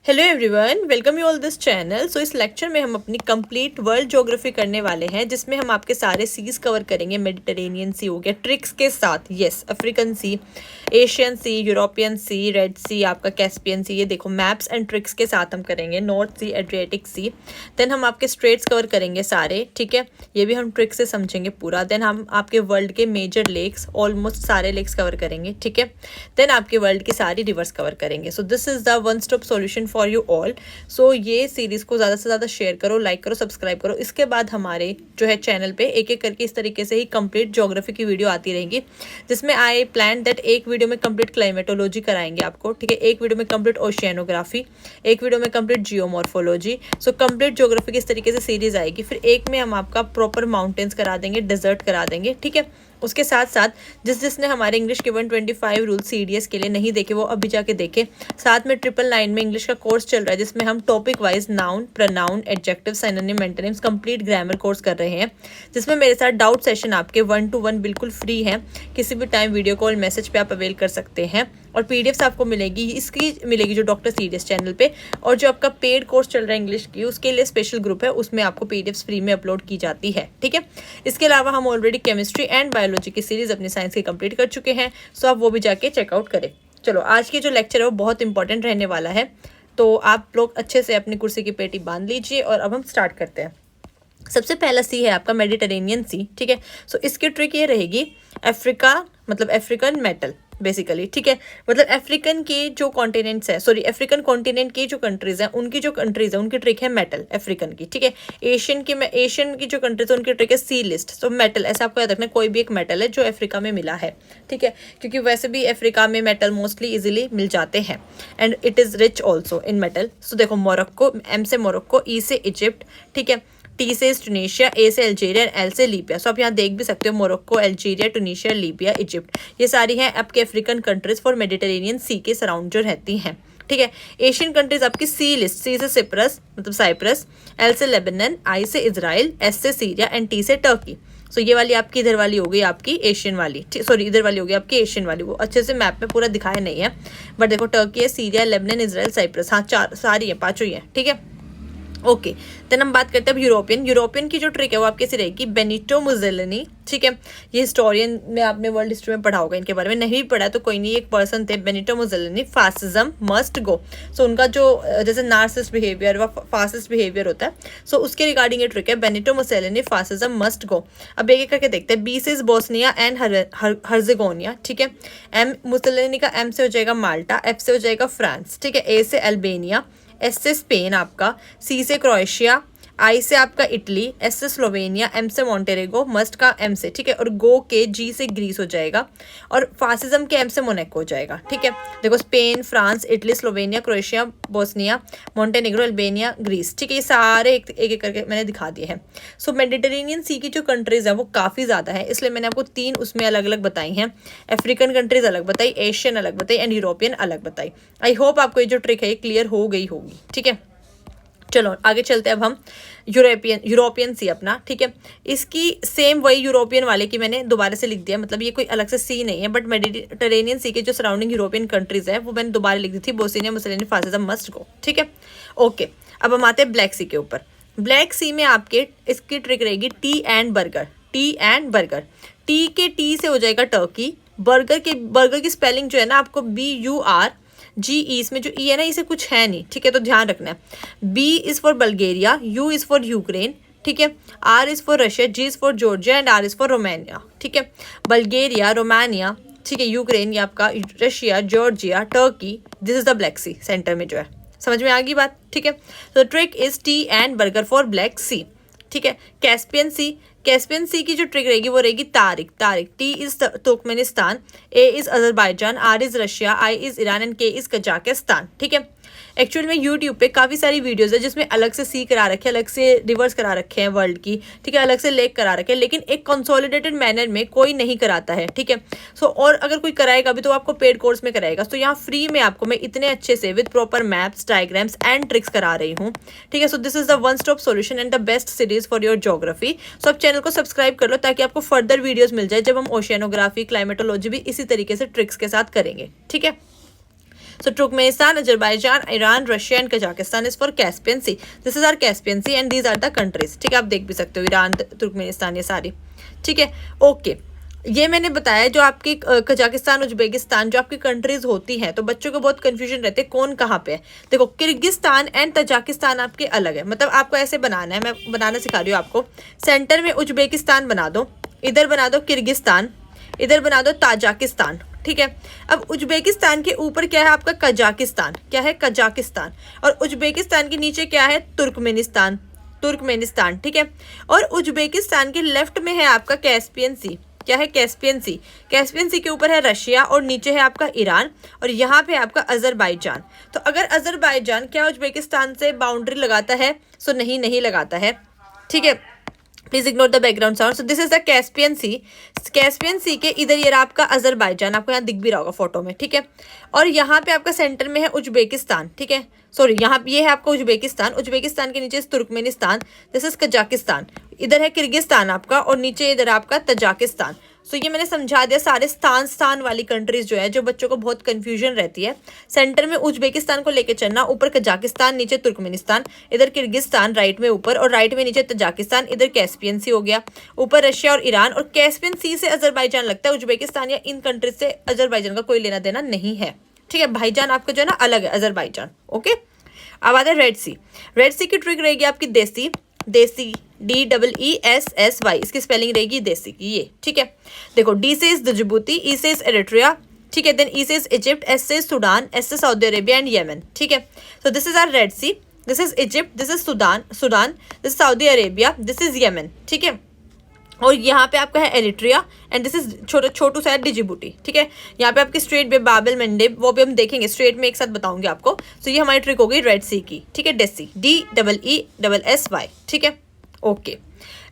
Hello everyone, welcome you all this channel. So इस lecture में हम अपनी कंप्लीट वर्ल्ड ज्योग्राफी करने वाले हैं, जिसमें हम आपके सारे सीज कवर करेंगे। मेडिटेरेनियन सी हो गया ट्रिक्स के साथ, यस, अफ्रीकन सी, एशियन सी, यूरोपियन सी, रेड सी, आपका कैस्पियन सी, ये देखो मैप्स एंड ट्रिक्स के साथ हम करेंगे। नॉर्थ सी, एड्रियाटिक सी, देन हम आपके स्ट्रेट्स कवर करेंगे सारे, ठीक है, ये भी हम ट्रिक्स से समझेंगे पूरा। देन हम आपके वर्ल्ड के मेजर लेक्स, ऑलमोस्ट सारे लेक्स कवर करेंगे, ठीक है। देन आपके वर्ल्ड की सारी रिवर्स कवर करेंगे। So this is the one stop solution for you all. So ये सीरीज़ को ज़्यादा से ज़्यादा शेयर करो, लाइक करो, सब्सक्राइब करो। इसके बाद हमारे जो है चैनल पे एक एक करके इस तरीके से ही कंप्लीट ज्योग्राफी की वीडियो आती रहेंगी, जिसमें आई प्लान दैट एक वीडियो में कंप्लीट क्लाइमेटोलॉजी कराएंगे आपको, ठीक है, एक वीडियो में कंप्लीट ओशियानोग्राफी, एक वीडियो में complete geomorphology. So complete geography की इस तरीके से सीरीज आएगी। फिर एक में हम आपका प्रॉपर माउंटेन्स करा देंगे, डेजर्ट करा देंगे, ठीक है। उसके साथ साथ जिसने हमारे इंग्लिश के 125 रूल CDS के लिए नहीं देखे, वो अभी जाके देखे। साथ में 999 में इंग्लिश का कोर्स चल रहा है, जिसमें हम topic wise noun, pronoun, adjective, synonym, antonyms complete grammar course कर रहे हैं, जिसमें मेरे साथ डाउट सेशन आपके 1-to-1 बिल्कुल फ्री है। किसी भी टाइम वीडियो कॉल, मैसेज पे आप अवेल कर सकते हैं। और PDFs आपको मिलेगी, इसकी मिलेगी जो डॉक्टर CDS चैनल पे। और जो आपका पेड कोर्स चल रहा है इंग्लिश की, उसके लिए स्पेशल ग्रुप है, उसमें आपको PDFs फ्री में अपलोड की जाती है, ठीक है। इसके अलावा हम ऑलरेडी केमिस्ट्री एंड बायोलॉजी की सीरीज अपनी साइंस की कंप्लीट कर चुके हैं, सो आप वो भी जाके चेकआउट करें। चलो, आज की जो लेक्चर है वो बहुत इंपॉर्टेंट रहने वाला है, तो आप लोग अच्छे से अपनी कुर्सी की पेटी बांध लीजिए और अब हम स्टार्ट करते हैं। सबसे पहला सी है आपका मेडिटेरेनियन सी, ठीक है। सो इसकी ट्रिक ये रहेगी, अफ्रीका मतलब अफ्रीकन मेटल बेसिकली, ठीक है। मतलब अफ्रीकन के जो कॉन्टिनेंट्स है, सॉरी अफ्रीकन कॉन्टिनेंट की जो कंट्रीज हैं, उनकी जो कंट्रीज है उनकी ट्रिक है मेटल, अफ्रीकन की, ठीक है। एशियन की जो कंट्रीज है उनकी ट्रिक है सी लिस्ट। सो मेटल ऐसा आपको याद रखना, कोई भी एक मेटल है जो अफ्रीका में मिला है, ठीक है, क्योंकि वैसे भी अफ्रीका में मेटल मोस्टली इजिली मिल जाते हैं and it is rich also in metal. So देखो, मोरक्को, M से मोरक्को, E से इजिप्ट, ठीक है, T से ट्यूनीशिया, A से अल्जीरिया, L से लीबिया। सो आप यहाँ देख भी सकते हो, Morocco, Algeria, Tunisia, Libya, Egypt, ये सारी हैं आपके African countries for Mediterranean Sea के सराउंड जो रहती हैं, ठीक है। एशियन कंट्रीज आपकी सी लिस्ट, C से सिप्रस मतलब साइप्रस, L से लेबनान, I से इजराइल, S से सीरिया एंड T से टर्की। सो ये वाली आपकी इधर वाली हो गई आपकी एशियन वाली, सॉरी इधर वाली हो गई आपकी एशियन वाली। वो अच्छे से मैप में पूरा दिखाया नहीं है, बट देखो टर्की है, सीरिया, लेबनान, इजराइल, साइप्रस, हाँ चार सारी है, पाँचों ही है, ठीक है। ओके, देन हम बात करते हैं अब यूरोपियन की जो ट्रिक है वो आपके से रहेगी बेनिटो मुसोलिनी, ठीक है। ये हिस्टोरियन में आपने वर्ल्ड हिस्ट्री में पढ़ा होगा, इनके बारे में नहीं पढ़ा तो कोई नहीं, एक पर्सन थे Benito Mussolini, fascism must go. So उनका जो जैसे नार्सिस्ट बिहेवियर व फासिस्ट बिहेवियर होता है, सो उसके रिगार्डिंग ये ट्रिक है, Benito Mussolini fascism must go. अब एक एक करके देखते हैं। B से बोस्निया एंड हर्जेगोनिया, ठीक है। मुसोलिनी का M से हो जाएगा माल्टा, F से हो जाएगा फ्रांस, ठीक है, A से अल्बेनिया, S से स्पेन आपका, C से क्रोएशिया, I से आपका इटली, S से स्लोवेनिया, M से मॉन्टेनेग्रो, मस्ट का M से, ठीक है, और गो के G से ग्रीस हो जाएगा, और फासिज्म के M से मोनाको हो जाएगा, ठीक है। देखो, Spain, France, Italy, Slovenia, Croatia, Bosnia, Montenegro, Albania, Greece, ठीक है, ये सारे एक एक करके मैंने दिखा दिए हैं। सो मेडिटेरेनियन सी की जो कंट्रीज हैं वो काफ़ी ज़्यादा है, इसलिए मैंने आपको 3 उसमें अलग अलग बताई हैं। अफ्रीकन कंट्रीज अलग बताई, एशियन अलग बताई एंड यूरोपियन अलग बताई। आई होप आपको ये जो ट्रिक है ये क्लियर हो गई होगी, ठीक है। चलो आगे चलते हैं अब हम यूरोपियन सी अपना, ठीक है। इसकी सेम वही यूरोपियन वाले की मैंने दोबारा से लिख दिया, मतलब ये कोई अलग से सी नहीं है, बट मेडिटेरेनियन सी के जो सराउंडिंग यूरोपियन कंट्रीज है वो मैंने दोबारा लिख दी थी, बोस्निया, मुसोलिनी, फासिज्म मस्ट गो, ठीक है। ओके, अब हम आते हैं ब्लैक सी के ऊपर। ब्लैक सी में आपके इसकी ट्रिक रहेगी T and burger, T and burger. T के T से हो जाएगा टर्की, बर्गर की स्पेलिंग जो है ना आपको BURGE, इसमें जो E है ना इसे कुछ है नहीं, ठीक है, तो ध्यान रखना है। B is for Bulgaria, U is for Ukraine, ठीक है, R is for Russia, G is for Georgia and R is for Romania, ठीक है। बल्गेरिया, रोमानिया, ठीक है, यूक्रेन, ये आपका Russia, Georgia, Turkey, this is the Black Sea centre में जो है। समझ में आ गई बात, ठीक है। तो trick is tea and burger for Black Sea, ठीक है। कैस्पियन सी की जो ट्रिक रहेगी वो रहेगी Tariq, T is Turkmenistan, A is Azerbaijan, R is Russia, I is Iran and K is Kazakhstan, ठीक है। एक्चुअल में यूट्यूब पे काफ़ी सारी वीडियोज़ है जिसमें अलग से सी करा रखे हैं, अलग से रिवर्स करा रखे हैं वर्ल्ड की, ठीक है, अलग से लेक करा रखे हैं, लेकिन एक कंसोलिडेटेड मैनर में कोई नहीं कराता है, ठीक है। सो और अगर कोई कराएगा भी तो आपको पेड कोर्स में कराएगा। तो यहाँ फ्री में आपको मैं इतने अच्छे से with proper maps, diagrams and tricks करा रही हूँ, ठीक है। So this is the one stop solution and the best series for your geography. So आप चैनल को सब्सक्राइब कर लो ताकि आपको फर्दर वीडियोज़ मिल जाए जब हम ओशियानोग्राफी, क्लाइमेटोलॉजी भी इसी तरीके से ट्रिक्स के साथ करेंगे, ठीक है। So Turkmenistan, Azerbaijan, Iran, Russia and Kazakhstan is for Caspian Sea. This is our Caspian Sea and these are the countries. ठीक है, आप देख भी सकते हो ईरान, तुर्कमेनिस्तान, ये सारी। ठीक है, ओके। ये मैंने बताया जो आपकी कजाकिस्तान, उज्बेकिस्तान जो आपकी कंट्रीज होती हैं, तो बच्चों को बहुत कंफ्यूजन रहते हैं कौन कहाँ पे है। देखो, किर्गिस्तान एंड तजाकिस्तान आपके अलग है, मतलब आपको ऐसे बनाना है, मैं बनाना सिखा रही हूँ आपको। सेंटर में उज्बेकिस्तान बना दो, इधर बना दो किर्गिस्तान, इधर बना दो ताजिकिस्तान। ठीक है, अब उज्बेकिस्तान के ऊपर क्या है आपका कजाकिस्तान, क्या है कजाकिस्तान, और उज्बेकिस्तान के नीचे क्या है तुर्कमेनिस्तान, तुर्कमेनिस्तान। ठीक है, और उज्बेकिस्तान के लेफ्ट में है आपका कैस्पियन सी, क्या है कैस्पियन सी। कैस्पियन सी के ऊपर है रशिया और नीचे है आपका ईरान और यहाँ पे आपका अजरबैजान। तो अगर अजरबैजान क्या उज्बेकिस्तान से बाउंड्री लगाता है? सो नहीं, नहीं लगाता है। ठीक है, please ignore the background sound. So this is the Caspian Sea. Caspian Sea के इधर ये आपका अजरबैजान, आपको यहाँ दिख भी रहा होगा फोटो में। ठीक है, और यहाँ पे आपका सेंटर में है उज्बेकिस्तान। ठीक है, सॉरी, यहाँ ये है आपका उज्बेकिस्तान, उज्बेकिस्तान के नीचे तुर्कमेनिस्तान, दिस इज कजाकिस्तान, इधर है किर्गिस्तान आपका और नीचे इधर आपका तजाकिस्तान। सो ये मैंने समझा दिया सारे स्थान वाली कंट्रीज जो है, जो बच्चों को बहुत कंफ्यूजन रहती है। सेंटर में उज्बेकिस्तान को लेके चलना, ऊपर कजाकिस्तान, नीचे तुर्कमेनिस्तान, इधर किर्गिस्तान राइट में ऊपर और राइट में नीचे तजाकिस्तान, इधर कैस्पियन सी हो गया, ऊपर रशिया और ईरान, और कैस्पियन सी से अजरबैजान लगता है। उज्बेकिस्तान या इन कंट्रीज से अजरबैजान का कोई लेना देना नहीं है। ठीक है, भाईजान आपका जो है ना अलग है, अजरबैजान। ओके, अब आते हैं रेड सी। रेड सी की ट्रिक रहेगी आपकी देसी, देसी DEESSY, इसकी स्पेलिंग रहेगी देसी की ये। ठीक है, देखो, डी से इज जिबूती, ई से इज एरिट्रिया, ठीक है, देन ई से इज इजिप्ट, एस से सुडान, एस से सऊदी अरेबिया एंड येमेन। ठीक है, so this is our Red Sea, this is Egypt, this is Sudan, this is Saudi Arabia, this is Yemen. ठीक है, और यहाँ पे आपका है एरिट्रिया एंड दिस इज छोटू सा डिजिबूटी। ठीक है, यहाँ पे आपकी स्ट्रेट बे, बाबल, मंडेब, वो भी हम देखेंगे स्ट्रेट में एक साथ बताऊंगी आपको। सो ये हमारी ट्रिक हो गई रेड सी की। ठीक है, डेसी, DEESSY। ठीक है, okay.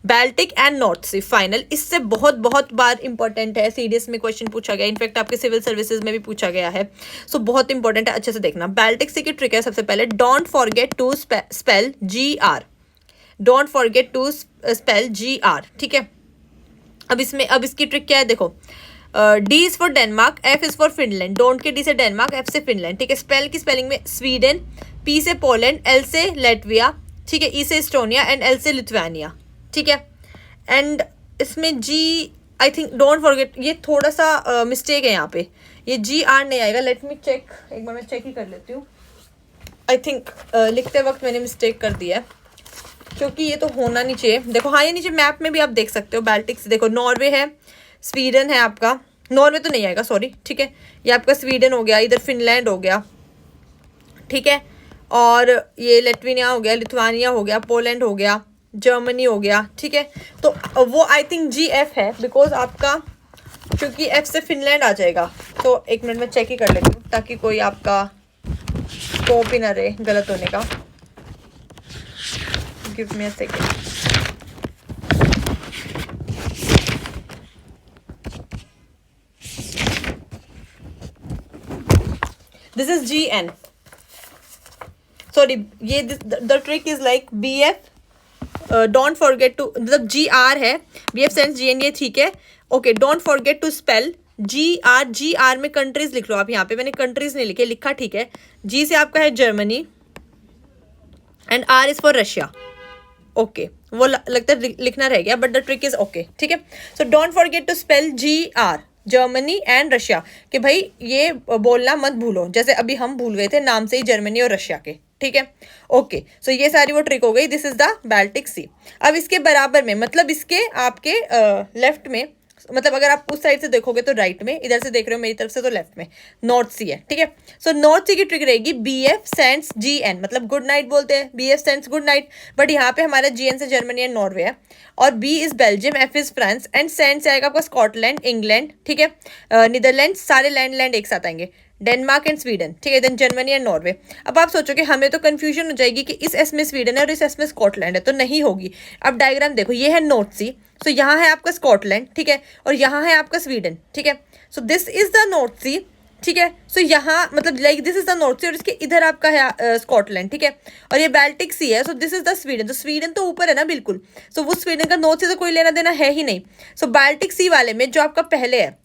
Baltic and North Sea final, इससे बहुत बहुत बार इंपॉर्टेंट है, सीडीएस में क्वेश्चन पूछा गया, इनफैक्ट आपके सिविल सर्विसेज में भी पूछा गया है। सो बहुत इंपॉर्टेंट है, अच्छे से देखना। बाल्टिक सी की ट्रिक है, सबसे पहले don't forget to spell GR, don't forget to spell GR। ठीक है, अब इसकी ट्रिक क्या है, देखो, D is for Denmark, F is for Finland, don't के D से डेनमार्क, F से फिनलैंड। ठीक है, स्पेल की स्पेलिंग में स्वीडन, P से पोलैंड, L से लेटविया, ठीक है, E से इस्टोनिया एंड L से लिथुआनिया। ठीक है, एंड इसमें G, I think, don't forget, ये थोड़ा सा मिस्टेक है यहाँ पे, ये GR नहीं आएगा। लेट मी चेक, एक बार मैं चेक ही कर लेती हूँ। आई थिंक लिखते वक्त मैंने मिस्टेक कर दिया है, क्योंकि ये तो होना नहीं चाहिए। देखो, हाँ, ये नीचे मैप में भी आप देख सकते हो बाल्टिक्स। देखो, नॉर्वे है, स्वीडन है आपका, नॉर्वे तो नहीं आएगा, सॉरी। ठीक है, ये आपका स्वीडन हो गया, इधर फिनलैंड हो गया, ठीक है, और ये लेटविनिया हो गया, लिथुआनिया हो गया, पोलैंड हो गया, जर्मनी हो गया। ठीक है, तो वो आई थिंक GF है, बिकॉज आपका क्योंकि F से फिनलैंड आ जाएगा। तो एक मिनट में चेक ही कर लेती हूँ, ताकि कोई आपका स्कोप ही ना रहे गलत होने का। Give me a second. This is GN. Sorry, ये the trick is like BF. Don't forget to, मतलब GR है, BF stands GN, ये ठीक है। Okay, don't forget to spell GR में कंट्रीज लिख लो आप। यहाँ पे मैंने कंट्रीज नहीं लिखे, लिखा ठीक है। G से आपका है Germany and R is for Russia. Okay, वो लगता है लिखना रह गया, but the trick is okay. ठीक है, so don't forget to spell GR, Germany and Russia, कि भाई ये बोलना मत भूलो, जैसे अभी हम भूल गए थे नाम से ही जर्मनी और रशिया के। ठीक है, ओके, सो ये सारी वो ट्रिक हो गई। दिस इज द बाल्टिक सी। अब इसके बराबर में, मतलब इसके आपके लेफ्ट में, मतलब अगर आप उस साइड से देखोगे तो राइट में, इधर से देख रहे हो मेरी तरफ से तो लेफ्ट में नॉर्थ सी है। ठीक है, सो नॉर्थ सी की ट्रिक रहेगी BF सेंड्स GN, मतलब गुड नाइट बोलते हैं, BF sends good night, but यहाँ पे हमारा GN से जर्मनी एंड नॉर्वे है, और B is Belgium, F is France and send से आएगा आपका स्कॉटलैंड, इंग्लैंड, ठीक है, नीदरलैंड, सारे लैंड एक साथ आएंगे, डेनमार्क एंड स्वीडन। ठीक है, देन जर्मनी एंड नॉर्वे। अब आप सोचोगे हमें तो कंफ्यूजन हो जाएगी कि इस एस में स्वीडन है और इस एस में स्कॉटलैंड है, तो नहीं होगी। अब डायग्राम देखो, ये है नॉर्थ सी, सो यहाँ है आपका स्कॉटलैंड, ठीक है, और यहाँ है आपका स्वीडन। ठीक है, so this is the North Sea. ठीक है, सो यहाँ मतलब like this is the North Sea और इसके इधर आपका है स्कॉटलैंड। ठीक है, और ये बाल्टिक सी है, so this is the Sweden. तो स्वीडन तो ऊपर है ना बिल्कुल, सो वो स्वीडन का नॉर्थ से तो कोई लेना देना है ही नहीं। सो बाल्टिक सी वाले में जो आपका पहले है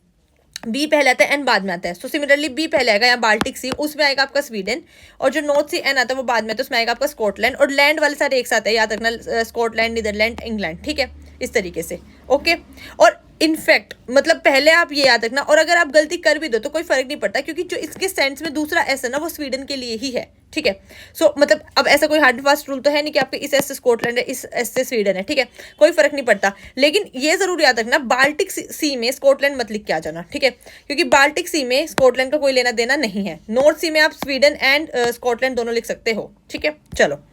बी पहले आता है, एन बाद में आता है। सो सिमिलरली बी पहले आएगा यहाँ बाल्टिक सी, उसमें आएगा आपका स्वीडन, और जो नॉर्थ सी एन आता है वो बाद में, तो उसमें आएगा आपका स्कॉटलैंड, और लैंड वाले सारे एक साथ है, याद रखना, स्कॉटलैंड, नीदरलैंड, इंग्लैंड, ठीक है, इस तरीके से। ओके, और इनफैक्ट मतलब पहले आप ये याद रखना, और अगर आप गलती कर भी दो तो कोई फर्क नहीं पड़ता, क्योंकि जो इसके सेंस में दूसरा एस है ना वो स्वीडन के लिए ही है, ठीक है। सो मतलब अब ऐसा कोई हार्ड एंड फास्ट रूल तो है नहीं कि आपके इस एस से स्कॉटलैंड है, इस एस से स्वीडन है, ठीक है, कोई फर्क नहीं पड़ता। लेकिन ये जरूर याद रखना, बाल्टिक सी में स्कॉटलैंड मत लिख के आ जाना, ठीक है, क्योंकि बाल्टिक सी में स्कॉटलैंड का कोई लेना देना नहीं है। नॉर्थ सी में आप स्वीडन एंड स्कॉटलैंड दोनों लिख सकते हो, ठीक है। चलो,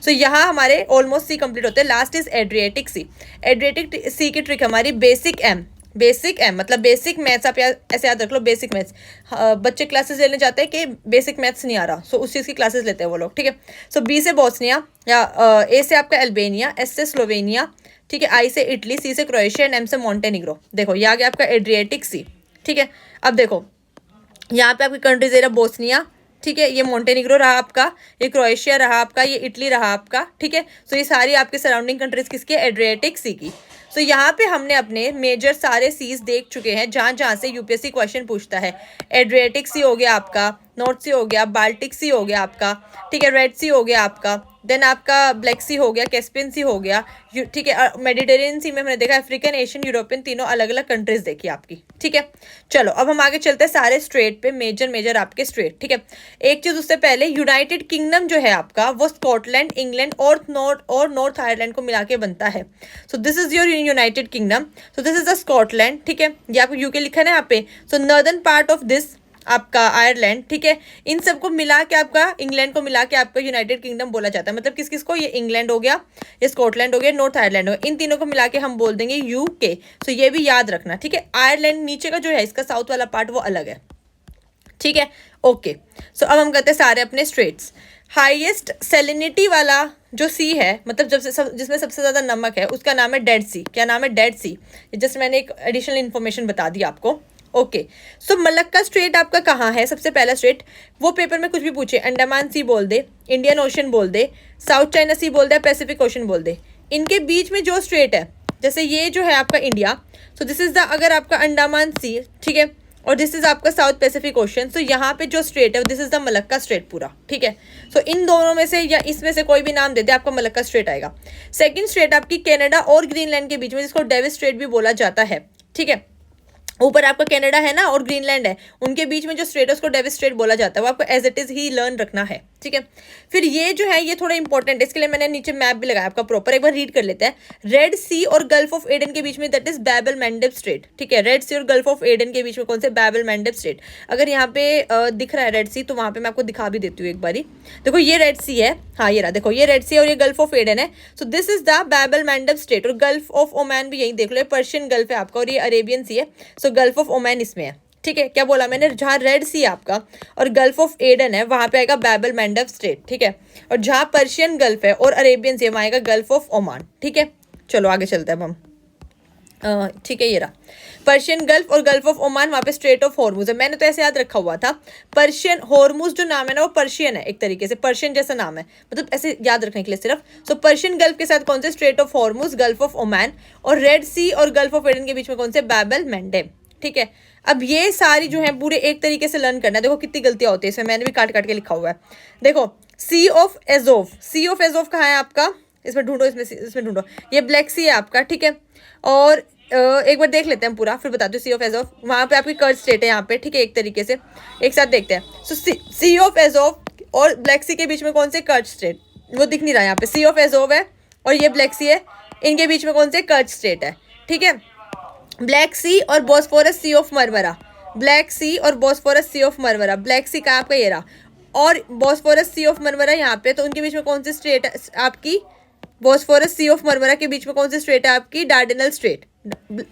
सो यहाँ हमारे ऑलमोस्ट सी कंप्लीट होते हैं। Last is Adriatic Sea. Adriatic Sea की ट्रिक हमारी बेसिक एम, बेसिक एम मतलब बेसिक मैथ्स, आप ऐसे याद रख लो, बेसिक मैथ्स। बच्चे क्लासेस लेने जाते हैं कि बेसिक मैथ्स नहीं आ रहा, सो उस चीज़ की क्लासेस लेते हैं वो लोग, ठीक है। सो बी से बोस्निया, या ए से आपका अल्बेनिया, एस से स्लोवेनिया, ठीक है, आई से इटली, सी से क्रोएशिया एंड एम से मॉन्टेनिग्रो। देखो ये आ गया आपका एड्रियाटिक सी, ठीक है। अब देखो यहाँ पे आपकी कंट्रीज एरिया बोस्निया, ठीक है, ये मॉन्टेनिग्रो रहा आपका, ये क्रोएशिया रहा आपका, ये इटली रहा आपका, ठीक है। सो ये सारी आपके सराउंडिंग कंट्रीज किसकी, एड्रियाटिक सी की। सो यहाँ पे हमने अपने मेजर सारे सीज देख चुके हैं जहाँ जहाँ से यूपीएससी क्वेश्चन पूछता है। एड्रियाटिक सी हो गया आपका, नॉर्थ सी हो गया, बाल्टिक सी हो गया आपका, ठीक है, रेड सी हो गया आपका, देन आपका ब्लैक सी हो गया, कैस्पियन सी हो गया, ठीक है, मेडिटेरियन सी में हमने देखा अफ्रीकन, एशियन, यूरोपियन, तीनों अलग अलग कंट्रीज देखी आपकी, ठीक है। चलो अब हम आगे चलते हैं सारे स्ट्रेट पे, मेजर आपके स्ट्रेट, ठीक है। एक चीज उससे पहले, यूनाइटेड किंगडम जो है आपका वो स्कॉटलैंड, इंग्लैंड और नॉर्थ आयरलैंड को मिला के बनता है। So this is your United kingdom, so this is the Scotland, ठीक है, ये आपको यूके लिखा है ना यहाँ पे। सो नॉर्दर्न पार्ट ऑफ दिस आपका आयरलैंड, ठीक है, इन सबको मिला के आपका, इंग्लैंड को मिला के आपका यूनाइटेड किंगडम बोला जाता है। मतलब किस किस को, ये इंग्लैंड हो गया, ये स्कॉटलैंड हो गया, नॉर्थ आयरलैंड हो गया, इन तीनों को मिला के हम बोल देंगे यूके। सो ये भी याद रखना, ठीक है। आयरलैंड नीचे का जो है इसका साउथ वाला पार्ट वो अलग है, ठीक है, ओके। सो अब हम करते हैं सारे अपने स्ट्रेट्स। हाईएस्ट सेलिनिटी वाला जो सी है, मतलब जिसमें सबसे ज्यादा नमक है, उसका नाम है डेड सी। क्या नाम है, डेड सी। जस्ट मैंने एक एडिशनल इन्फॉर्मेशन बता दी आपको, ओके। सो मलक्का स्ट्रेट आपका कहाँ है, सबसे पहला स्ट्रेट, वो पेपर में कुछ भी पूछे, अंडमान सी बोल दे, इंडियन ओशन बोल दे, साउथ चाइना सी बोल दे, पैसिफिक ओशन बोल दे, इनके बीच में जो स्ट्रेट है, जैसे ये जो है आपका India, so this is the, अगर आपका अंडमान सी, ठीक है, और दिस इज आपका साउथ पैसिफिक ओशन, सो यहाँ पे जो स्ट्रेट है this is the Malacca strait पूरा, ठीक है। सो इन दोनों में से या इसमें से कोई भी नाम दे दे, आपका मलक्का स्ट्रेट आएगा। सेकंड स्ट्रेट आपकी कनाडा और ग्रीनलैंड के बीच में, जिसको डेविस स्ट्रेट भी बोला जाता है, ठीक है। ऊपर आपका कनाडा है ना और ग्रीनलैंड है, उनके बीच में जो स्ट्रेट है उसको डेविस स्ट्रेट बोला जाता है, वो आपको एज इट इज ही लर्न रखना है, ठीक है। फिर ये जो है ये थोड़ा इंपॉर्टेंट है, इसके लिए मैंने नीचे मैप भी लगाया आपका प्रॉपर, एक बार रीड कर लेते हैं। रेड सी और गल्फ ऑफ एडन के बीच में that is Behbal Mandeb straight, ठीक है। रेड सी और गल्फ ऑफ एडन के बीच में कौन से, बैबल मैंडेब स्ट्रेट। अगर यहाँ पे दिख रहा है रेड सी, तो वहां पे मैं आपको दिखा भी देती हूँ एक बारी। देखो ये रेड सी है, हाँ ये रहा, देखो ये रेड सी और ये गल्फ ऑफ एडन है। So this is the Bab el Mandeb Strait. और गल्फ ऑफ ओमान भी यही देख लो, पर्शियन गल्फ है आपका, और ये अरेबियन सी है। सो गल्फ ऑफ ओमान इसमें है, ठीक है। क्या बोला मैंने, जहाँ रेड सी आपका और गल्फ ऑफ एडन है वहां पे आएगा बैबल मैंडेब स्ट्रेट, ठीक है। और जहाँ पर्शियन गल्फ है और अरेबियन सी है वहां आएगा गल्फ ऑफ ओमान, ठीक है। चलो आगे चलते हैं अब हम, ठीक है, ये रहा पर्शियन गल्फ और गल्फ ऑफ ओमान, वहां पे स्ट्रेट ऑफ हॉर्मुज है। मैंने तो ऐसे याद रखा हुआ था, पर्शियन हॉर्मुज जो नाम है ना वो पर्शियन है, एक तरीके से पर्शियन जैसा नाम है, मतलब ऐसे याद रखने के लिए सिर्फ। सो पर्शियन गल्फ के साथ कौन से, straight of Hormuz, gulf of Oman, और रेड सी और गल्फ ऑफ एडन के बीच में कौन से, बैबल मैंडेब, ठीक है। अब ये सारी जो है पूरे एक तरीके से लर्न करना है। देखो कितनी गलतियां होती है इसमें, मैंने भी काट काट के लिखा हुआ है। देखो Sea of Azov, Sea of Azov कहाँ है आपका, इसमें ढूंढो, इसमें ढूंढो, ये ब्लैक सी है आपका, ठीक है। और एक बार देख लेते हैं पूरा, फिर बताते हैं सी ऑफ एजोव, वहाँ पे आपकी कर्ज स्टेट है यहाँ पे, ठीक है, एक तरीके से एक साथ देखते हैं। सो सी ऑफ एजोव और ब्लैक सी के बीच में कौन से, कर्ज स्टेट, वो दिख नहीं रहा यहाँ पे। सी ऑफ एजोव है और ये ब्लैक सी है, इनके बीच में कौन से, कर्ज स्टेट है, ठीक है। ब्लैक सी और Bosphorus C of Marmara, Black Sea और Bosphorus C of Marmara, Black Sea का आपका ये रहा, और बॉस्फोरस सी ऑफ मरमरा यहाँ पे, तो उनके बीच में कौन सी स्ट्रेट है आपकी, बॉस्फोरस सी ऑफ मरमरा के बीच में कौन सी स्ट्रेट है आपकी, Dardanelles strait.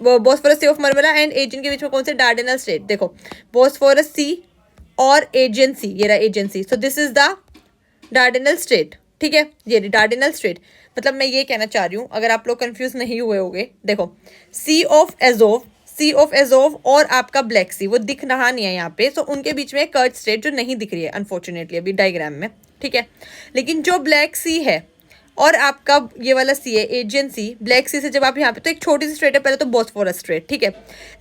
Bosphorus C of Marmara and Aegean के बीच में कौन से, डार्डेनल स्ट्रेट। देखो बॉस्फोरस सी और एजियन सी, ये रहा Aegean sea, so this is the Dardanelles strait, ठीक है, ये डार्डेनल स्ट्रेट। मतलब मैं ये कहना चाह रही हूँ, अगर आप लोग कंफ्यूज नहीं हुए होंगे, देखो Sea of Azov, Sea of Azov और आपका ब्लैक सी, वो दिख रहा नहीं है यहाँ पे, सो उनके बीच में कर्ज स्ट्रेट जो नहीं दिख रही है अनफॉर्चुनेटली अभी डायग्राम में, ठीक है। लेकिन जो ब्लैक सी है और आपका ये वाला सी है एजियन सी, ब्लैक सी से जब आप यहाँ पे, तो एक छोटी सी स्ट्रेट है पहले तो बॉस्फोरस स्ट्रेट, ठीक है।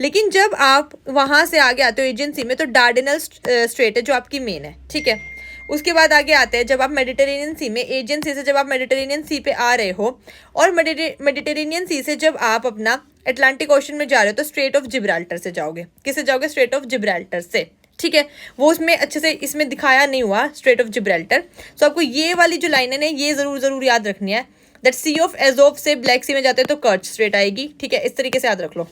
लेकिन जब आप वहाँ से आगे आते हो एजियन सी में तो डार्डेनल स्ट्रेट है जो आपकी मेन है, ठीक है। उसके बाद आगे आते हैं जब आप मेडिटेरेनियन सी में, एजियन सी से जब आप मेडिटेरेनियन सी पे आ रहे हो और मेडिटेरेनियन सी से जब आप अपना अटलांटिक ओशन में जा रहे हो तो स्ट्रेट ऑफ जिब्राल्टर से जाओगे। किससे जाओगे? स्ट्रेट ऑफ जिब्राल्टर से, ठीक है। वो उसमें अच्छे से इसमें दिखाया नहीं हुआ स्ट्रेट ऑफ जिब्राल्टर। सो आपको ये वाली जो लाइन है ना ये जरूर याद रखनी है, दैट सी ऑफ एजोव से ब्लैक सी में जाते हैं तो कर्च स्ट्रेट आएगी, ठीक है। इस तरीके से याद रख लो,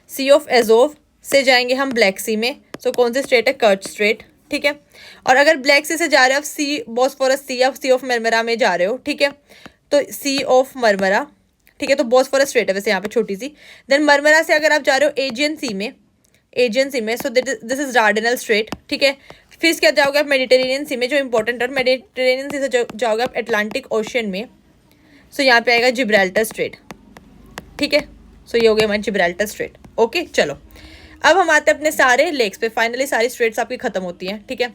सी ऑफ एजोव से जाएंगे हम ब्लैक सी में, सो कौन सी स्ट्रेट है? कर्च स्ट्रेट, ठीक है। और अगर ब्लैक सी से जा रहे हो आप सी बॉस्फोरस सी या सी ऑफ मरमरा में जा रहे हो, ठीक है, तो सी ऑफ मरमरा, ठीक है। तो बॉस्फोरस स्ट्रेट है वैसे यहाँ पे छोटी सी। देन मरमरा से अगर आप जा रहे हो एजियन सी में, सो दिस इज डार्डेनल स्ट्रेट, ठीक है। फिर क्या जाओगे आप मेडिटेरेनियन सी में जो इंपॉर्टेंट है, मेडिटेरेनियन सी से जाओगे आप अटलांटिक ओशन में, सो यहाँ पे आएगा जिब्राल्टर स्ट्रेट, ठीक है। सो ये हो गया हमारा जिब्राल्टर स्ट्रेट, ओके। चलो अब हम आते हैं अपने सारे लेक्स पे, फाइनली सारी स्ट्रेट्स आपकी खत्म होती हैं, ठीक है।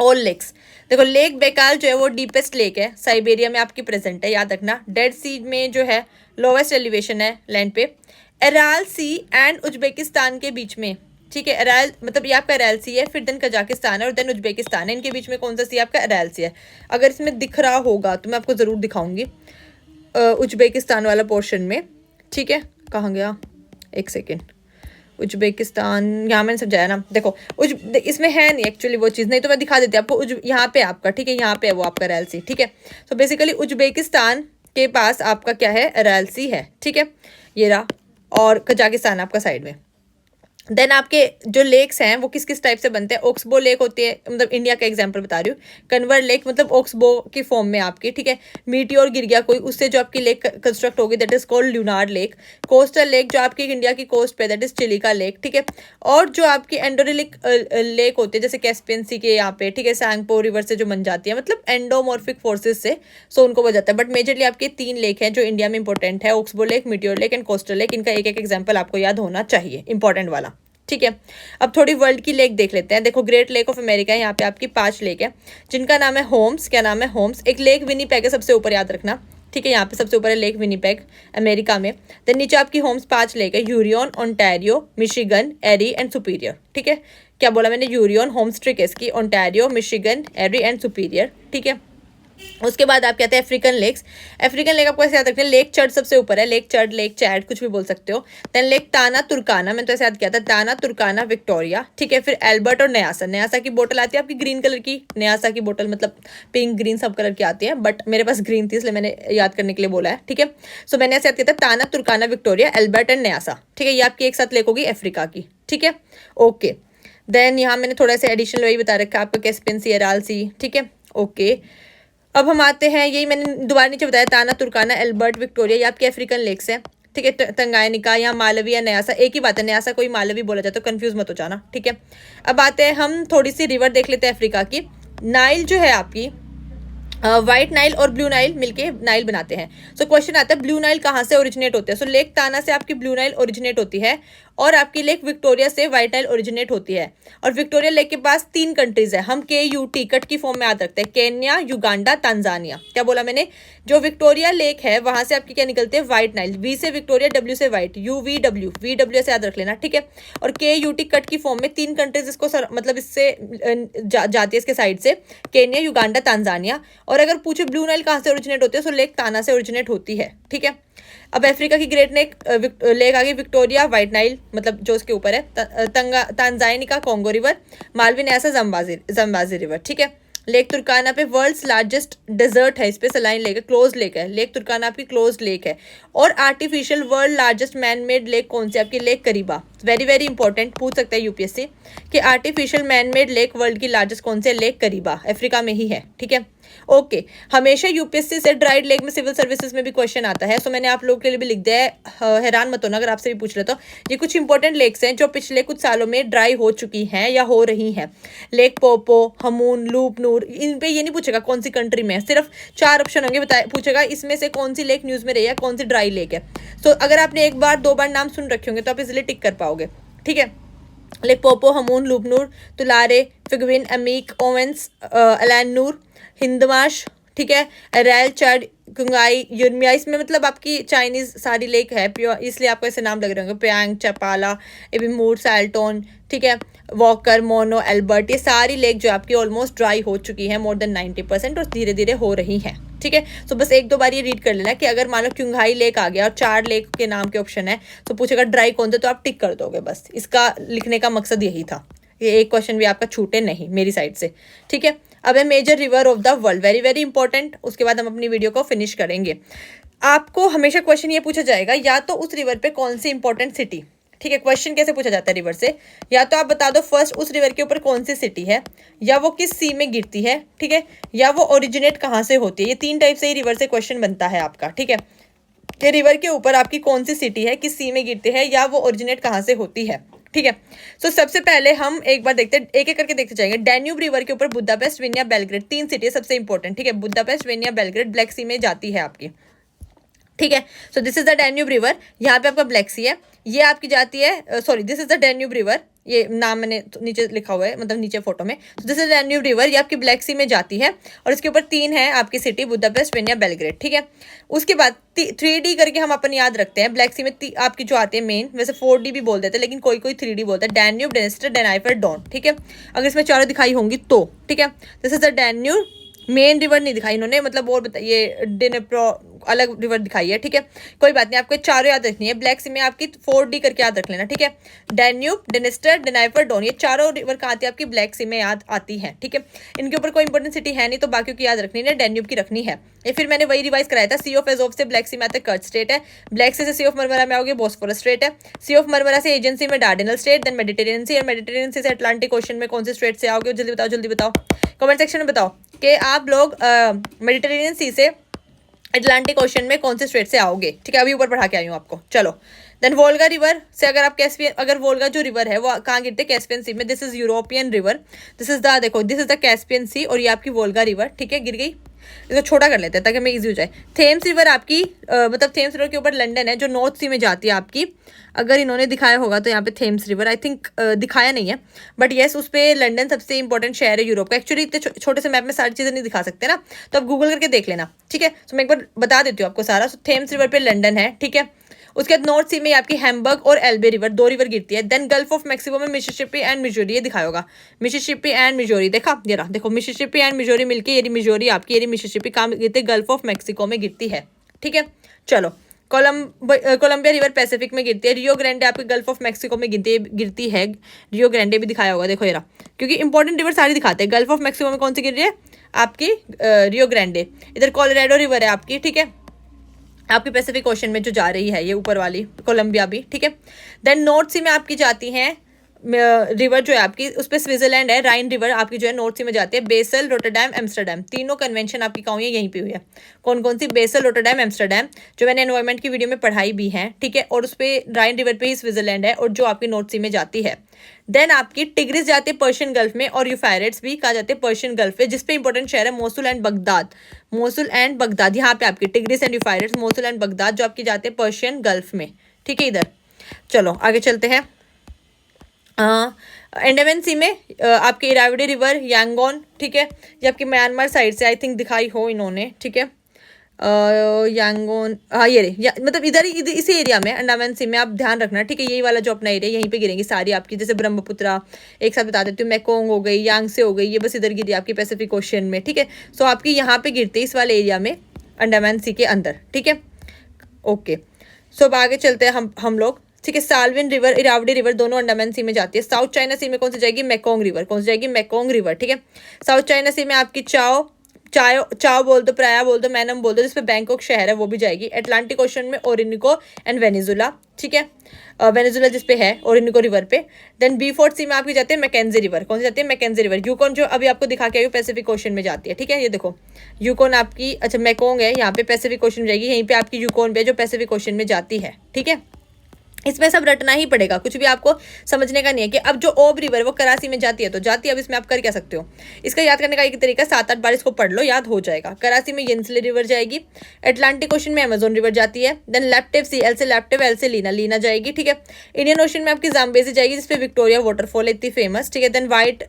ऑल लेक्स, देखो लेक बेकाल जो है वो डीपेस्ट लेक है, साइबेरिया में आपकी प्रेजेंट है, याद रखना। डेड सी में जो है लोवेस्ट एलिवेशन है लैंड पे। अराल सी एंड उज्बेकिस्तान के बीच में, ठीक है। अराल मतलब ये आपका अराल सी है, फिर देन कजाकिस्तान है और देन उज्बेकिस्तान है, इनके बीच में कौन सा सी आपका? अराल सी है। अगर इसमें दिख रहा होगा तो मैं आपको ज़रूर दिखाऊंगी उज्बेकिस्तान वाला पोर्शन में, ठीक है। कहाँ गया? एक सेकेंड, उज्बेकिस्तान यहाँ मैंने समझाया ना, देखो इसमें है नहीं एक्चुअली वो चीज़, नहीं तो मैं दिखा देती आपको। यहाँ पे आपका, ठीक है, यहाँ पे है वो आपका अराल सी, ठीक है। तो बेसिकली उज्बेकिस्तान के पास आपका क्या है? अराल सी है, ठीक है, ये रहा। और कजाकिस्तान आपका साइड में। देन आपके जो लेक्स हैं वो किस किस टाइप से बनते हैं? ओक्सबो लेक होती है, मतलब इंडिया का एग्जांपल बता रही हूँ। कन्वर लेक मतलब ओक्सबो की फॉर्म में आपकी, ठीक है। मीटियोर गिर गया कोई, उससे जो आपकी लेक कंस्ट्रक्ट होगी that is called lunar lake. Coastal lake जो आपकी इंडिया की कोस्ट पे दैट इज चिलिका लेक, ठीक है। और जो आपकी एंडोरिलिक लेक होती है जैसे कैस्पियन सी के यहाँ पे, ठीक है, सैंगपो रिवर से जो बन जाती है, मतलब एंडोमॉर्फिक फोर्सेज से, सो उनको बन जाता है। बट मेजरली आपके 3 लेक हैं जो इंडिया में इंपॉर्टेंट है, oxbow lake, meteor lake and coastal lake. इनका एक एग्जाम्पल आपको याद होना चाहिए, इंपॉर्टेंट वाला, ठीक है। अब थोड़ी वर्ल्ड की लेक देख लेते हैं। देखो ग्रेट लेक ऑफ अमेरिका है, यहाँ पे आपकी 5 लेक है जिनका नाम है होम्स। क्या नाम है? होम्स। एक लेक विनीपेग है सबसे ऊपर, याद रखना, ठीक है। यहाँ पे सबसे ऊपर है लेक विनीपेग अमेरिका में। देन नीचे आपकी होम्स 5 लेक है, Huron, Ontario, Michigan, Erie and Superior, ठीक है। क्या बोला मैंने? यूरियन, होम्स ट्रिकेस्की, Ontario, Michigan, Erie and Superior, ठीक है। उसके बाद आप कहते हैं अफ्रीकन लेक्स। अफ्रीकन लेक आपको ऐसे याद रखना है, लेक चर्ड सबसे ऊपर है, लेक चर्ड, लेक चैड, कुछ भी बोल सकते हो। देन लेक ताना तुर्काना, मैंने तो ऐसे याद किया था, ताना तुर्काना विक्टोरिया, ठीक है। फिर एल्बर्ट और न्यासा, न्यासा की बोतल आती है आपकी ग्रीन कलर की, न्यासा की बोतल मतलब पिंक ग्रीन सब कलर की आती है, बट मेरे पास ग्रीन थी इसलिए मैंने याद करने के लिए बोला है, ठीक है। सो मैंने ऐसे याद किया था Tana Turkana Victoria, Albert and Nyasa, ठीक है। ये आपकी एक साथ लेक होगी अफ्रीका की, ठीक है, ओके। देन यहाँ मैंने थोड़ा सा एडिशनल वही बता रखा है आपका, कैस्पियन सी, अराल सी, ठीक है, ओके। अब हम आते हैं, यही मैंने दोबारा नीचे बताया, ताना तुर्काना, एल्बर्ट, विक्टोरिया, ये आपके अफ्रीकन लेक्स हैं, ठीक है। तंगायनिका या मालवी या न्यासा, एक ही बात है, न्यासा कोई मालवी बोला जाता है, तो कंफ्यूज मत हो जाना, ठीक है। अब आते हैं हम थोड़ी सी रिवर देख लेते हैं अफ्रीका की। नाइल जो है आपकी, व्हाइट नाइल और ब्लू नाइल मिलके नाइल बनाते हैं। सो क्वेश्चन आता है ब्लू नाइल कहाँ से ओरिजिनेट होते हैं? सो लेक ताना से आपकी ब्लू नाइल ओरिजिनेट होती है और आपकी लेक विक्टोरिया से व्हाइट नाइल ओरिजिनेट होती है। और विक्टोरिया लेक के पास 3 कंट्रीज है, हम KUT कट की फॉर्म में याद रखते हैं, केन्या, युगांडा, तांजानिया। क्या बोला मैंने? जो विक्टोरिया लेक है वहां से आपकी क्या निकलते हैं? व्हाइट नाइल, V से विक्टोरिया, W से व्हाइट, UVW, VW से याद रख लेना, ठीक है। और KUT कट की फॉर्म में 3 कंट्रीज इसको मतलब इससे जाती है इसके साइड से, केन्या, युगांडा, तांजानिया। और अगर पूछे ब्लू नाइल कहाँ से ओरिजिनेट होती है, तो लेक ताना से ओरिजिनेट होती है, ठीक है। अब अफ्रीका की ग्रेट लेक आ गई विक्टोरिया, व्हाइट नाइल मतलब जो उसके ऊपर है, Tanganyika Congo River, Malawi Nyasa, Zambezi River, ठीक है। लेक तुर्काना पे वर्ल्ड्स लार्जेस्ट डेजर्ट है, इस पे सलाइन लेक है, क्लोज लेक है, लेक तुर्काना आपकी क्लोज लेक है। और artificial world largest man made lake कौन सी? आपकी लेक करीबा। वेरी वेरी इंपॉर्टेंट, पूछ सकता है UPSC कि artificial man made lake world की लार्जेस्ट कौन सी? लेक करीबा, अफ्रीका में ही है, ठीक है, ओके। हमेशा UPSC से ड्राइड लेक में सिविल सर्विसेज में भी क्वेश्चन आता है, सो मैंने आप लोगों के लिए भी लिख दिया है, हैरान मत होना अगर आपसे भी पूछ रहे तो। ये कुछ इंपॉर्टेंट लेक्स हैं जो पिछले कुछ सालों में ड्राई हो चुकी हैं या हो रही हैं। लेक पोपो, हमून, लूप नूर, इन पे ये नहीं पूछेगा कौन सी कंट्री में है, सिर्फ 4 ऑप्शन होंगे, पूछेगा इसमें से कौन सी लेक न्यूज में रही है, कौन सी ड्राई लेक है। सो अगर आपने 1 बार 2 बार नाम सुन रखे होंगे तो आप इजिली टिक कर पाओगे, ठीक है। लेक पोपो, हमून, लूपनूर, तुलारे, फिगविन, अमीक, ओवेंस, अलानूर, हिंदमाश, ठीक है, अरेल, चड, कुंगाई, युनमिया, इसमें मतलब आपकी चाइनीज सारी लेक है प्योर, इसलिए आपको ऐसे नाम लग रहे होंगे, प्यांग, चपाला, एबिमूर, सैल्टोन, ठीक है, वॉकर, मोनो, एल्बर्ट, ये सारी लेक जो आपकी ऑलमोस्ट ड्राई हो चुकी है, मोर देन 90% और धीरे धीरे हो रही हैं, ठीक है। सो बस एक दो बार ये रीड कर लेना कि अगर मान लो क्युंघाई लेक आ गया और 4 लेक के नाम के ऑप्शन है तो पूछेगा ड्राई कौन सा, तो आप टिक कर दोगे, बस इसका लिखने का मकसद यही था, ये एक क्वेश्चन भी आपका छूटे नहीं मेरी साइड से, ठीक है। अब है major river of the world, very very important, उसके बाद हम अपनी वीडियो को फिनिश करेंगे। आपको हमेशा क्वेश्चन ये पूछा जाएगा या तो उस रिवर पे कौन सी इंपॉर्टेंट सिटी, ठीक है, क्वेश्चन कैसे पूछा जाता है रिवर से, या तो आप बता दो फर्स्ट उस रिवर के ऊपर कौन सी सिटी है, या वो किस सी में गिरती है, ठीक है, या वो ओरिजिनेट कहाँ से होती है, ये 3 टाइप से ही रिवर से क्वेश्चन बनता है आपका, ठीक है, कि रिवर के ऊपर आपकी कौन सी सिटी है, किस सी में गिरती है, या वो ओरिजिनेट कहाँ से होती है, ठीक है। सो सबसे पहले हम एक बार देखते हैं, एक एक करके देखते जाएंगे। डैन्यूब रिवर के ऊपर बुदापेस्ट, विनिया, बेलग्रेड, 3 सिटी है सबसे इंपॉर्टेंट, ठीक है, बुदापेस्ट, विनिया, बेलग्रेड ब्लैक सी में जाती है आपकी, ठीक है। So this is the Danube river, यहाँ पे आपका ब्लैक सी है, ये आपकी जाती है, sorry this is the Danube river, ये नाम मैंने नीचे लिखा हुआ है, मतलब नीचे फोटो में, तो दिस इज डैन्यूब रिवर, ये आपकी ब्लैक सी में जाती है और इसके ऊपर 3 है आपकी सिटी, बुदापेस्ट, विनिया, बेलग्रेड, ठीक है। उसके बाद 3D करके हम अपन याद रखते हैं, ब्लैक सी में आपकी जो आती है मेन, वैसे 4D भी बोल देते हैं लेकिन कोई कोई 3D बोलता है, डैन्यूब, डेनिस्टर, डेनाइफर, डॉन, ठीक है, अगर इसमें चारों दिखाई होंगी तो, ठीक है। This is the Danube, main river नहीं दिखाई इन्होंने, मतलब और बताइए डिनेप्रो अलग रिवर दिखाई है, ठीक है, कोई बात नहीं, आपको चारों याद रखनी है, ब्लैक सी में आपकी 4D करके याद रख लेना, ठीक है, डैन्यूब, डेनिस्टर, डेनाइफर, डॉन, ये चारों रिवर कहाँ आती है आपकी ब्लैक सी में याद आती है, ठीक है। इनके ऊपर कोई इंपॉर्टेंट सिटी है नहीं तो बाकी की याद रखनी है, डैन्यूब की रखनी है, ये फिर मैंने वही रिवाइज कराया था, सी ऑफ एजोव से ब्लैक सी में आता है कर्च स्टेट है, ब्लैक सी से सी ऑफ मरमरा में आओगे बोस्फोरस स्ट्रेट है, सी ऑफ मरमरा से एजेंसी में डार्डेनल स्टेट, देन मेडिटेरियन सी, और मेडिटेरियन सी से अटलांटिक ओशन में कौन से स्ट्रेट से आओगे, जल्दी बताओ कमेंट सेक्शन में बताओ कि आप लोग मेडिटेरेनियन सी से अटलांटिक ओशन में कौन से स्ट्रेट से आओगे, ठीक है, अभी ऊपर पढ़ा के आई हूँ आपको, चलो। देन वोल्गा रिवर से अगर आप कैस्पियन, अगर वोल्गा जो रिवर है वो कहाँ गिरते हैं, कैस्पियन सी में, this is European river, this is the, देखो दिस इज द कैस्पियन सी और ये आपकी वोल्गा रिवर, ठीक है, गिर गई, इसको छोटा कर लेते हैं ताकि हमें इजी हो जाए। थेम्स रिवर आपकी मतलब थेम्स रिवर के ऊपर लंदन है जो नॉर्थ सी में जाती है आपकी, अगर इन्होंने दिखाया होगा तो यहाँ पे थेम्स रिवर आई थिंक दिखाया नहीं है, बट येस उस पर लंदन सबसे इंपॉर्टेंट शहर है यूरोप का, एक्चुअली इतने छोटे से मैप में सारी चीज़ें नहीं दिखा सकते ना, तो आप गूगल करके देख लेना, ठीक है। तो मैं एक बार बता देती हूँ आपको सारा, तो थेम्स रिवर पे लंदन है, ठीक है। उसके बाद नॉर्थ सी में आपकी हैम्बर्ग और एल्बे रिवर, 2 रिवर गिरती है। देन गल्फ ऑफ मैक्सिको में मिसिसिपी एंड मिजोरी, ये दिखाया होगा, मिसिसिपी एंड मिजोरी, देखा ये रहा, देखो मिसिसिपी एंड मिजोरी मिलके ये मिजोरी आपकी, ये मिसिसिपी कहाँ गिरती है, गल्फ ऑफ मैक्सिको में गिरती है, ठीक है। चलो कोलंबिया रिवर पैसिफिक में गिरती है, रियो ग्रांडे आपके गल्फ ऑफ मैक्सिको में गिरती है, रियो ग्रांडे भी दिखाया होगा, देखो ये रहा, क्योंकि इंपॉर्टेंट रिवर सारी दिखाते हैं। गल्फ ऑफ मैक्सिको में कौन सी गिर रही है आपकी, रियो ग्रांडे। इधर कोलोराडो रिवर है आपकी, ठीक है, आपकी पैसिफिक ओशन में जो जा रही है ये ऊपर वाली कोलंबिया भी, ठीक है। देन नॉर्थ सी में आपकी जाती हैं रिवर जो है आपकी, उस पर स्विट्जरलैंड है, राइन रिवर आपकी जो है नॉर्थ सी में जाती है, बेसल, रोटरडैम, एम्स्टरडैम, तीनों कन्वेंशन आपकी कहाँ हुई है, यहीं पे हुई है। कौन कौन सी, बेसल, रोटरडैम, एम्स्टरडैम, जो मैंने एनवायरमेंट की वीडियो में पढ़ाई भी है, ठीक है, और उस पर राइन रिवर पे ही स्विट्जरलैंड है और जो आपकी नॉर्थ सी में जाती है। देन आपकी टिग्रिस जाती है पर्शियन गल्फ में और यूफाइरेट्स भी कहा जाते हैं पर्शियन गल्फ में, जिसपे इंपॉर्टेंट शहर है Mosul and Baghdad, Mosul and Baghdad, यहाँ पे आपकी Tigris and Euphrates, Mosul and Baghdad जो आपकी जाते हैं पर्शियन गल्फ में, ठीक है। इधर चलो आगे चलते हैं। अंडमान सी में आपके इरावडी रिवर, यांगोन, ठीक है, ये आपकी म्यांमार साइड से आई थिंक दिखाई हो इन्होंने, ठीक है, यांगोन, हाँ ये रे, मतलब इधर ही इसी एरिया में अंडमान सी में आप ध्यान रखना, ठीक है, यही वाला जो अपना एरिया यहीं पे गिरेंगी सारी आपकी, जैसे ब्रह्मपुत्रा, एक साथ बता देती हूँ, मैकोंग हो गई, यांगसे हो गई, ये बस इधर गिरी आपकी पैसिफिक ओशन में, ठीक है। सो आपकी यहाँ पे गिरती है इस वाले एरिया में अंडमान सी के अंदर, ठीक है, ओके। सो अब आगे चलते हैं हम लोग, ठीक है। साल्विन रिवर, इरावडी रिवर दोनों अंडमान सी में जाती है। साउथ चाइना सी में कौन सी जाएगी, मैकोंग रिवर, कौन सी जाएगी, मैकोंग रिवर, ठीक है। साउथ चाइना सी में आपकी चाओ बोल दो, प्राया बोल दो, मैनम बोल दो, जिसपे बैंकॉक शहर है वो भी जाएगी। अटलांटिक ओशन में ओरिनिको एंड वेनेजुला, ठीक है, वेनेजुला जिसपे है ओरिनिको रिवर पे। देन B4 सी में आपकी जाती है मैकेंजी रिवर, कौन सी जाती है, मैकेंजी रिवर। यूकोन जो अभी आपको दिखा के आई पैसिफिक ओशन में जाती है, ठीक है, ये देखो यूकोन आपकी, अच्छा मैकोंग है यहाँ पे पैसिफिक ओशन में जाएगी, यहीं पे आपकी यूकोन पे जो पैसिफिक ओशन में जाती है, ठीक है। इसमें सब रटना ही पड़ेगा, कुछ भी आपको समझने का नहीं है कि अब जो ओब रिवर वो कराची में जाती है तो जाती है। अब इसमें आप कर क्या सकते हो, इसका याद करने का एक तरीका 7-8 बार इसको पढ़ लो, याद हो जाएगा। कराची में येंसले रिवर जाएगी, अटलांटिक ओशन में अमेजोन रिवर जाती है, देन लैप्टिव सी, एल से लैप्टिव, एल से लीना जाएगी, ठीक है। इंडियन ओशन में आपकी जाम्बेजी जाएगी जिसपे विक्टोरिया वाटरफॉल है इतनी फेमस, ठीक है। देन व्हाइट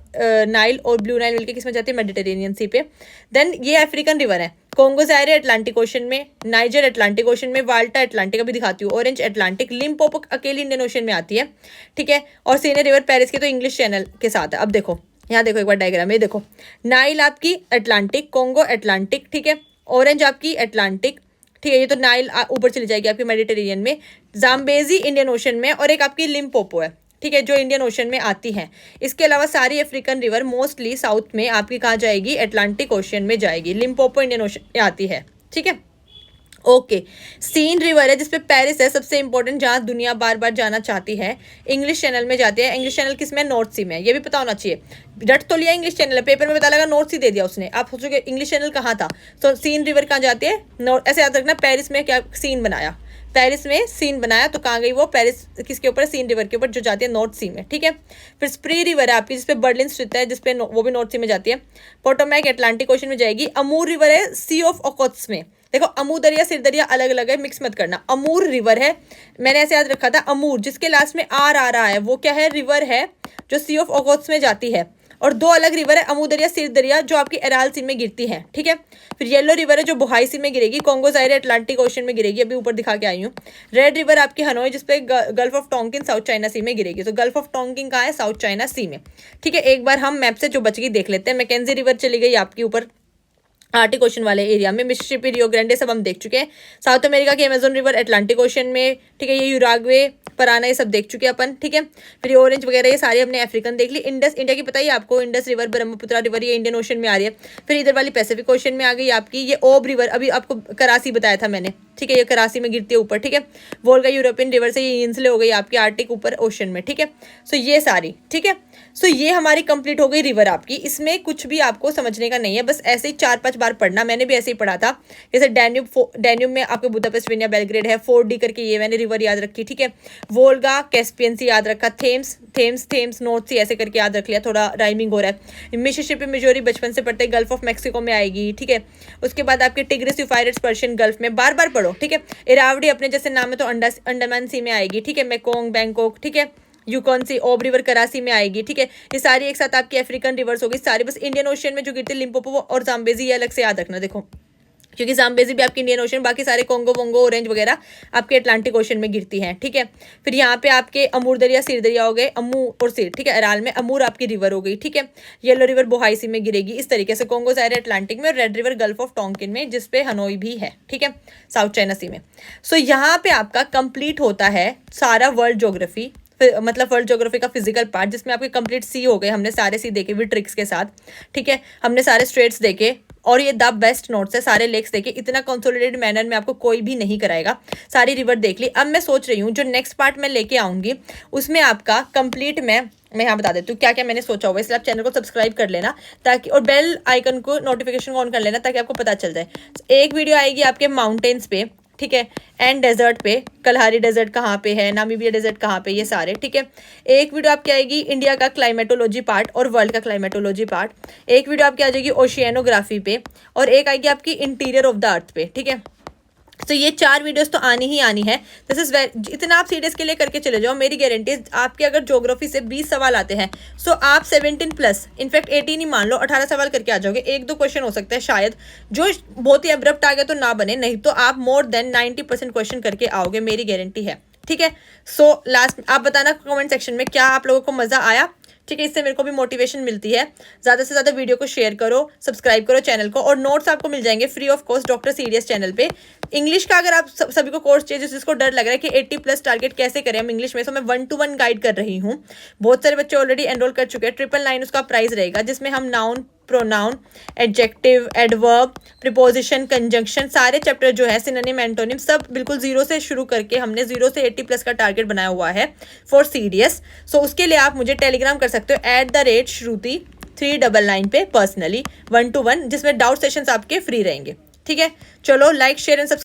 नाइल और ब्लू नाइल मिलकर किसमें जाती है, मेडिटेरेनियन सी पे। देन ये अफ्रीकन रिवर है, कोंगो जायरे अटलांटिक ओशन में, नाइजर अटलांटिक ओशन में, वाल्टा अटलांटिक अभी दिखाती हूँ, ऑरेंज अटलांटिक, लिम्पोपो अकेली इंडियन ओशन में आती है, ठीक है। और सीने रिवर पेरिस की तो इंग्लिश चैनल के साथ है। अब देखो यहाँ देखो एक बार डायग्राम, ये देखो नाइल आपकी अटलांटिक, कोंगो अटलांटिक, ठीक है, ऑरेंज आपकी अटलांटिक, ठीक है, ये तो नाइल ऊपर चली जाएगी आपकी मेडिटेरेनियन में, जाम्बेजी इंडियन ओशन में, और एक आपकी लिम्पोपो है, ठीक है, जो इंडियन ओशन में आती हैं। इसके अलावा सारी अफ्रीकन रिवर मोस्टली साउथ में आपकी कहाँ जाएगी, अटलांटिक ओशन में जाएगी, लिम्पोपो इंडियन ओशन में आती है, ठीक है। ओके, सीन रिवर है जिसपे पेरिस है, सबसे इंपॉर्टेंट, जहाँ दुनिया बार बार जाना चाहती है, इंग्लिश चैनल में जाती है। इंग्लिश चैनल किसमें, नॉर्थ सी में, ये भी पता होना चाहिए। रट तो लिया इंग्लिश चैनल है, पेपर में पता लगा नॉर्थ सी दे दिया उसने, आप सोचोगे इंग्लिश चैनल कहाँ था, तो सीन रिवर कहाँ जाती है, नॉर्थ। ऐसे याद रखना, पेरिस में क्या सीन बनाया, पेरिस में सीन बनाया तो कहाँ गई वो, पेरिस किसके ऊपर, सीन रिवर के ऊपर, जो जाती है नॉर्थ सी में, ठीक है। फिर स्प्री रिवर है आपकी जिसपे बर्लिन स्थित है, जिसपे वो भी नॉर्थ सी में जाती है। पोटोमैक अटलांटिक ओशन में जाएगी। अमूर रिवर है सी ऑफ ओकोत्स में, देखो अमूर दरिया सिर दरिया अलग अलग है, मिक्स मत करना। अमूर रिवर है, मैंने ऐसे याद रखा था, अमूर जिसके लास्ट में आर आ रहा है वो क्या है, रिवर है जो सी ऑफ ओकोत्स में जाती है। और दो अलग रिवर है, अमू दरिया, सिर दरिया, जो आपकी अराल सी में गिरती है, ठीक है। फिर येलो रिवर है जो बोहाई सी में गिरेगी, कोंगो जायरे अटलांटिक ओशन में गिरेगी, अभी ऊपर दिखा के आई हूँ। रेड रिवर आपकी हनोई जिसपे Gulf of Tonkin South China Sea में गिरेगी, तो गल्फ ऑफ टोंकिन कहाँ है, साउथ चाइना सी में, ठीक है। एक बार हम मैप से जो बच गई देख लेते हैं। मैकेंजी रिवर चली गई आपकी ऊपर आर्टिक ओशन वाले एरिया में, मिसिसिपी, रियो ग्रांडे सब हम देख चुके हैं। साउथ अमेरिका की अमेजोन रिवर अटलांटिक ओशन में, ठीक है, ये यूराग्वे, पराना, ये सब देख चुके हैं अपन, ठीक है। फिर ये ऑरेंज वगैरह ये सारे हमने अफ्रीकन देख ली। इंडस इंडिया की पता ही आपको, इंडस रिवर, ब्रह्मपुत्रा रिवर, ये इंडियन ओशन में आ रही है। फिर इधर वाली पैसिफिक ओशन में आ गई आपकी ये ओब रिवर, अभी आपको कराची बताया था मैंने, ठीक है, ये कराची में गिरती है ऊपर, ठीक है। वोल्गा यूरोपियन रिवर से ये इंसले हो गई आपकी आर्टिक ऊपर ओशन में, ठीक है। सो ये सारी, ठीक है। सो ये हमारी कंप्लीट हो गई रिवर आपकी, इसमें कुछ भी आपको समझने का नहीं है, बस ऐसे ही 4-5 बार पढ़ना, मैंने भी ऐसे ही पढ़ा था। जैसे डैन्यूब में आपको बुदापेस्ट, वेनिया, बेलग्रेड है, 4D करके ये मैंने रिवर याद रखी, ठीक है। वोल्गा, कैस्पियन सी याद रखा, थेम्स नॉर्थ सी ऐसे करके याद रख लिया, थोड़ा राइमिंग हो रहा है। मिसिसिपी, मिजोरी बचपन से पढ़ते, गल्फ ऑफ मैक्सिको में आएगी, ठीक है। उसके बाद आपके टिग्रिस, यूफ्राटिस, पर्शियन गल्फ में, बार बार पढ़ो, ठीक है। इरावडी अपने जैसे नाम है तो अंडमान सी में आएगी, ठीक है। मेकोंग, बैंकॉक, ठीक है। यूकॉन सी, ओब रिवर कराची में आएगी, ठीक है। ये सारी एक साथ आपकी अफ्रीकन रिवर्स होगी सारी, बस इंडियन ओशन में जो गिरती है लिम्पोपो और जाम्बेजी, ये अलग से याद रखना, देखो क्योंकि जाम्बेजी भी आपकी इंडियन ओशन, बाकी सारे कोंगो वोंगो ऑरेंज वगैरह आपके अटलांटिक ओशन में गिरती हैं, ठीक है। फिर यहाँ पे आपके अमूर दरिया, सिर दरिया हो गए, अमू और सिर, ठीक है। अराल में अमूर आपकी रिवर हो गई, ठीक है। येलो रिवर बोहाई सी में गिरेगी, इस तरीके से कोंगो जायरे अटलांटिक में, और red river gulf of Tonkin में, जिसपे हनोई भी है, ठीक है, साउथ चाइना सी में। सो यहाँ पे आपका कंप्लीट होता है सारा वर्ल्ड ज्योग्राफी, मतलब वर्ल्ड ज्योग्राफी का फिजिकल पार्ट, जिसमें आपके कंप्लीट सी हो गए, हमने सारे सी देखे विद ट्रिक्स के साथ, ठीक है। हमने सारे स्ट्रेट्स देखे और ये द बेस्ट नोट्स है, सारे लेक्स देखे, इतना कंसोलिडेटेड मैनर में आपको कोई भी नहीं कराएगा, सारी रिवर देख ली। अब मैं सोच रही हूँ जो नेक्स्ट पार्ट मैं लेके आऊँगी उसमें आपका कंप्लीट मैं यहाँ बता देती हूँ क्या क्या मैंने सोचा हुआ, इसलिए आप चैनल को सब्सक्राइब कर लेना ताकि, और बेल आइकन को नोटिफिकेशन को ऑन कर लेना ताकि आपको पता चल जाए। एक वीडियो आएगी आपके माउंटेन्स पे, ठीक है, एंड डेजर्ट पे, कलहारी डेजर्ट कहाँ पे है, नामीबिया डेजर्ट कहाँ पे, ये सारे, ठीक है। एक वीडियो आपकी आएगी इंडिया का क्लाइमेटोलॉजी पार्ट और वर्ल्ड का क्लाइमेटोलॉजी पार्ट, एक वीडियो आपकी आ जाएगी ओशियानोग्राफी पे, और एक आएगी आपकी इंटीरियर ऑफ द अर्थ पे, ठीक है। तो ये 4 वीडियोस तो आनी ही आनी है। दिस इज इतना आप सीडीएस के लिए करके चले जाओ, मेरी गारंटी। आपके अगर ज्योग्राफी से 20 सवाल आते हैं सो आप 17+, इनफैक्ट 18 ही मान लो, 18 सवाल करके आ जाओगे। 1-2 क्वेश्चन हो सकते हैं शायद जो बहुत ही अब्रप्ट आ गया तो ना बने, नहीं तो आप मोर देन 90% क्वेश्चन करके आओगे, मेरी गारंटी है, ठीक है। सो लास्ट आप बताना कमेंट सेक्शन में क्या आप लोगों को मजा आया, ठीक है। इससे मेरे को भी मोटिवेशन मिलती है। ज़्यादा से ज़्यादा वीडियो को शेयर करो, सब्सक्राइब करो चैनल को, और नोट्स आपको मिल जाएंगे free of cost doctor CDS channel पे। इंग्लिश का अगर आप सभी को कोर्स चाहिए, जिसको डर लग रहा है कि 80+ टारगेट कैसे करें हम इंग्लिश में, तो मैं 1-to-1 गाइड कर रही हूँ। बहुत सारे बच्चे ऑलरेडी एनरोल कर चुके हैं। 999 उसका प्राइस रहेगा, जिसमें हम noun, pronoun, adjective, adverb, preposition, conjunction, सारे चैप्टर जो है, सिनोनिम, एंटोनिम, सब बिल्कुल 0 से शुरू करके हमने 0 से 80+ का टारगेट बनाया हुआ है फॉर सीडीएस। सो उसके लिए आप मुझे टेलीग्राम कर सकते हो @shruti399 पे पर्सनली 1-to-1, जिसमें डाउट सेशंस आपके फ्री रहेंगे, ठीक है। चलो लाइक, शेयर एंड सब्सक्राइब